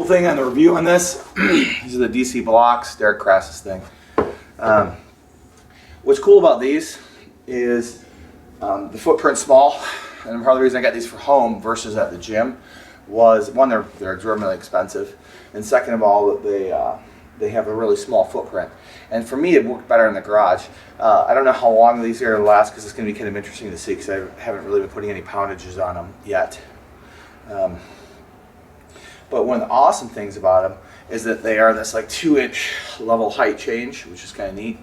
Thing on the review on this, these are the DC blocks, Derek Krasus thing. What's cool about these is the footprint's small, and part of the reason I got these for home versus at the gym was, one, they're exorbitantly expensive, and second of all, they have a really small footprint. And for me, it worked better in the garage. I don't know how long these are going to last, because it's going to be kind of interesting to see, because I haven't really been putting any poundages on them yet. But one of the awesome things about them is that they are this like 2-inch level height change, which is kind of neat,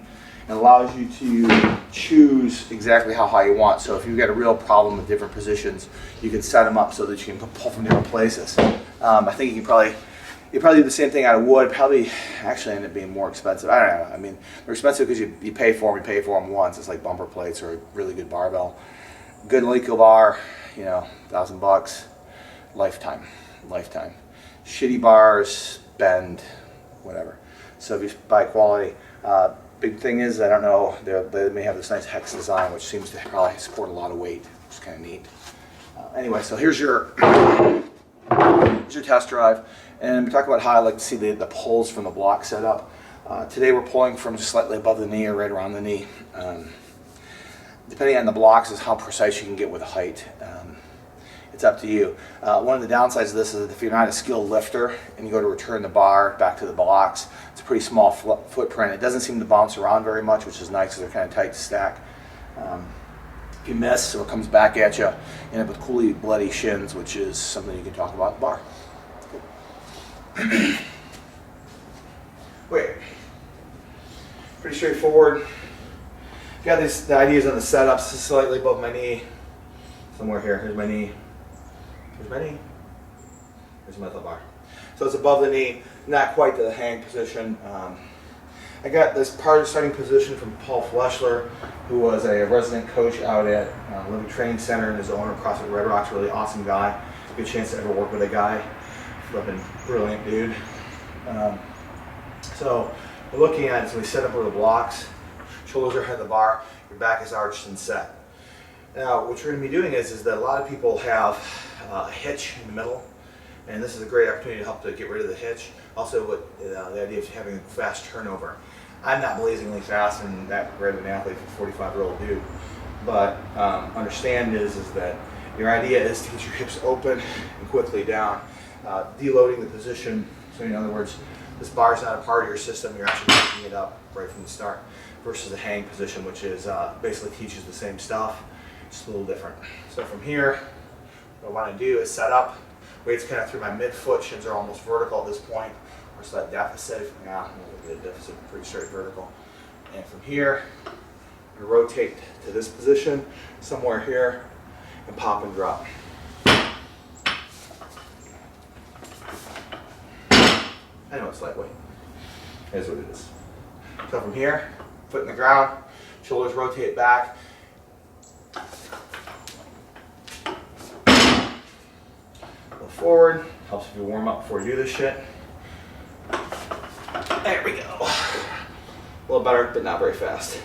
and allows you to choose exactly how high you want. So if you've got a real problem with different positions, you can set them up so that you can pull from different places. I think you probably do the same thing out of wood. Probably actually end up being more expensive. I don't know. I mean, they're expensive because you pay for them. You pay for them once. It's like bumper plates or a really good barbell. Good Eleiko bar, you know, $1,000, lifetime. Shitty bars bend, whatever. So if you buy quality, big thing is, I don't know, they may have this nice hex design, which seems to probably support a lot of weight, which is kind of neat. Anyway, so here's your test drive, and we talk about how I like to see the pulls from the block set up. Today we're pulling from just slightly above the knee or right around the knee. Depending on the blocks is how precise you can get with the height. It's up to you. One of the downsides of this is that if you're not a skilled lifter and you go to return the bar back to the blocks, it's a pretty small footprint. It doesn't seem to bounce around very much, which is nice because they're kind of tight to stack. If you miss or it comes back at you, you end up with coolly bloody shins, which is something you can talk about in the bar. Cool. Wait. Pretty straightforward. Got the ideas on the setups, slightly above my knee. Somewhere here. Here's my knee. Here's my knee. Here's my metal bar. So it's above the knee, not quite the hang position. I got this part of starting position from Paul Fleschler, who was a resident coach out at Living Training Center and is the owner of CrossFit Red Rocks. Really awesome guy. Good chance to ever work with a guy. Flipping brilliant dude. So we're looking at it, so we set up with the blocks. Shoulders are ahead of the bar. Your back is arched and set. Now, what you're going to be doing is that a lot of people have a hitch in the middle, and this is a great opportunity to help to get rid of the hitch. Also, with the idea of having a fast turnover. I'm not blazingly fast and that great of an athlete for a 45-year-old dude, but understand is that your idea is to get your hips open and quickly down, deloading the position. So in other words, this bar is not a part of your system. You're actually picking it up right from the start, versus the hang position, which is basically teaches the same stuff. It's a little different. So from here, what I want to do is set up. Weight's kind of through my midfoot. Shins are almost vertical at this point. Or so that deficit, the deficit pretty straight vertical. And from here, I'm going to rotate to this position, somewhere here, and pop and drop. I know it's lightweight. Here's what it is. So from here, foot in the ground, shoulders rotate back. Go forward. Helps if you warm up before you do this shit. There we go. A little better, but not very fast.